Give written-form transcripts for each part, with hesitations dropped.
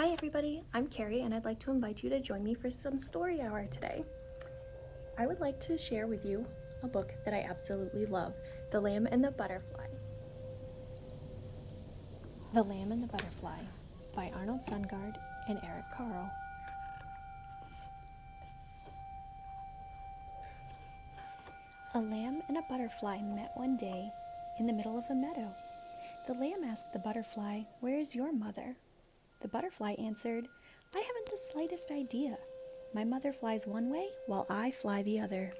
Hi everybody, I'm Carrie and I'd like to invite you to join me for some story hour today. I would like to share with you a book that I absolutely love, The Lamb and the Butterfly. The Lamb and the Butterfly by Arnold Sungaard and Carle. A lamb and a butterfly met one day in the middle of a meadow. The lamb asked the butterfly, "Where is your mother?" The butterfly answered, "I haven't the slightest idea. My mother flies one way while I fly the other."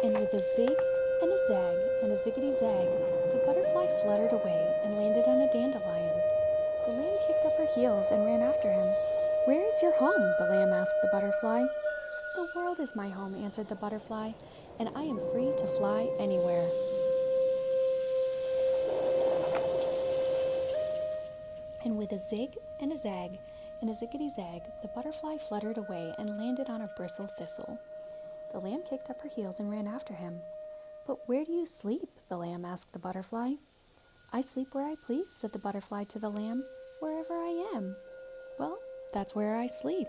And with a zig and a zag and a ziggity-zag, the butterfly fluttered away and landed on a dandelion. The lamb kicked up her heels and ran after him. "Where is your home?" the lamb asked the butterfly. "The world is my home," answered the butterfly, "and I am free to fly anywhere." And with a zig and a zag and a ziggity-zag, the butterfly fluttered away and landed on a bristle thistle. The lamb kicked up her heels and ran after him. "But where do you sleep?" the lamb asked the butterfly. "I sleep where I please," said the butterfly to the lamb, "wherever I am." "Well, that's where I sleep."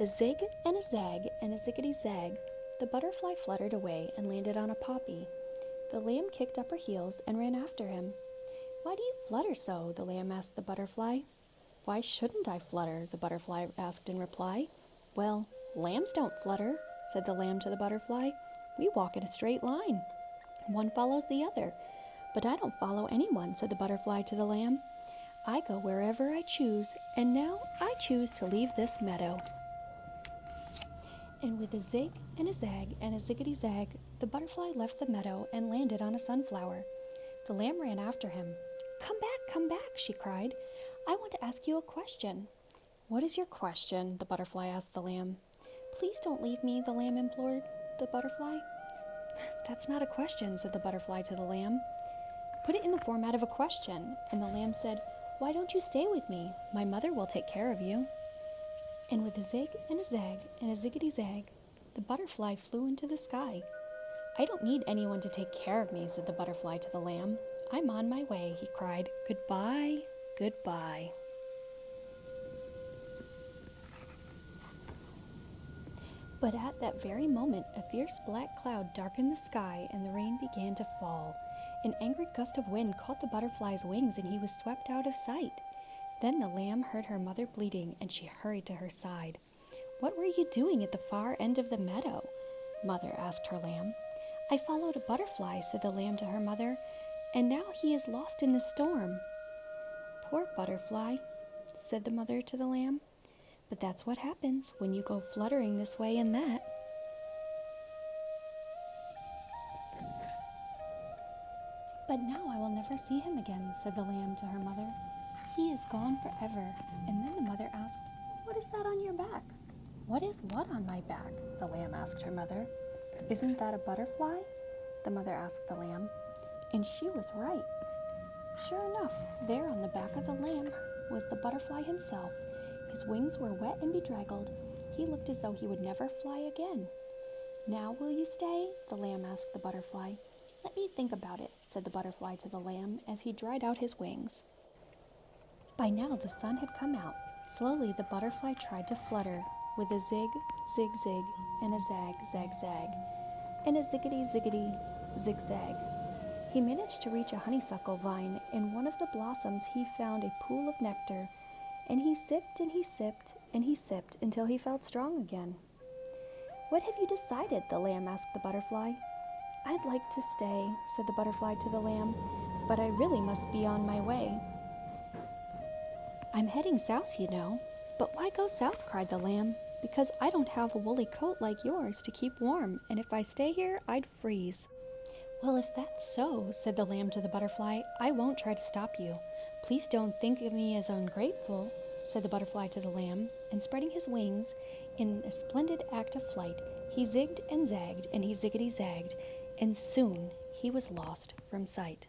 A zig and a zag and a ziggity-zag, the butterfly fluttered away and landed on a poppy. The lamb kicked up her heels and ran after him. "Why do you flutter so?" the lamb asked the butterfly. "Why shouldn't I flutter?" the butterfly asked in reply. "Well, lambs don't flutter," said the lamb to the butterfly. "We walk in a straight line. One follows the other." "But I don't follow anyone," said the butterfly to the lamb. "I go wherever I choose, and now I choose to leave this meadow." And with a zig and a zag and a ziggity-zag, the butterfly left the meadow and landed on a sunflower. The lamb ran after him. Come back," she cried. "I want to ask you a question." "What is your question?" the butterfly asked the lamb. "Please don't leave me," the lamb implored the butterfly. "That's not a question," said the butterfly to the lamb. "Put it in the format of a question." And the lamb said, "Why don't you stay with me? My mother will take care of you." And with a zig and a zag and a ziggity-zag, the butterfly flew into the sky. "I don't need anyone to take care of me," said the butterfly to the lamb. "I'm on my way," he cried. "Goodbye, goodbye." But at that very moment, a fierce black cloud darkened the sky and the rain began to fall. An angry gust of wind caught the butterfly's wings and he was swept out of sight. Then the lamb heard her mother bleating and she hurried to her side. "What were you doing at the far end of the meadow?" Mother asked her lamb. "I followed a butterfly," said the lamb to her mother, "and now he is lost in the storm." "Poor butterfly," said the mother to the lamb. "But that's what happens when you go fluttering this way and that." "But now I will never see him again," said the lamb to her mother. "He is gone forever." And then the mother asked, "What is that on your back?" "What is what on my back?" the lamb asked her mother. "Isn't that a butterfly?" the mother asked the lamb. And she was right. Sure enough, there on the back of the lamb was the butterfly himself. His wings were wet and bedraggled. He looked as though he would never fly again. "Now will you stay?" the lamb asked the butterfly. "Let me think about it," said the butterfly to the lamb as he dried out his wings. By now the sun had come out. Slowly the butterfly tried to flutter with a zig, zig, zig, and a zag, zag, zag, and a ziggity, ziggity, zigzag. He managed to reach a honeysuckle vine. In one of the blossoms he found a pool of nectar, and he sipped and he sipped and he sipped until he felt strong again. "What have you decided?" the lamb asked the butterfly. "I'd like to stay," said the butterfly to the lamb, "but I really must be on my way. I'm heading south, you know." "But why go south?" cried the lamb. "Because I don't have a woolly coat like yours to keep warm, and if I stay here, I'd freeze." "Well, if that's so," said the lamb to the butterfly, "I won't try to stop you. Please don't think of me as ungrateful," said the butterfly to the lamb, and spreading his wings in a splendid act of flight, he zigged and zagged and he ziggity-zagged, and soon he was lost from sight.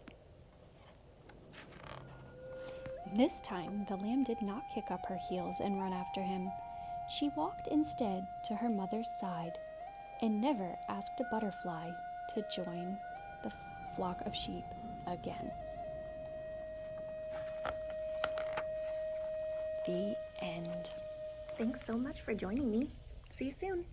This time the lamb did not kick up her heels and run after him. She walked instead to her mother's side and never asked a butterfly to join the flock of sheep again. The end. Thanks so much for joining me. See you soon.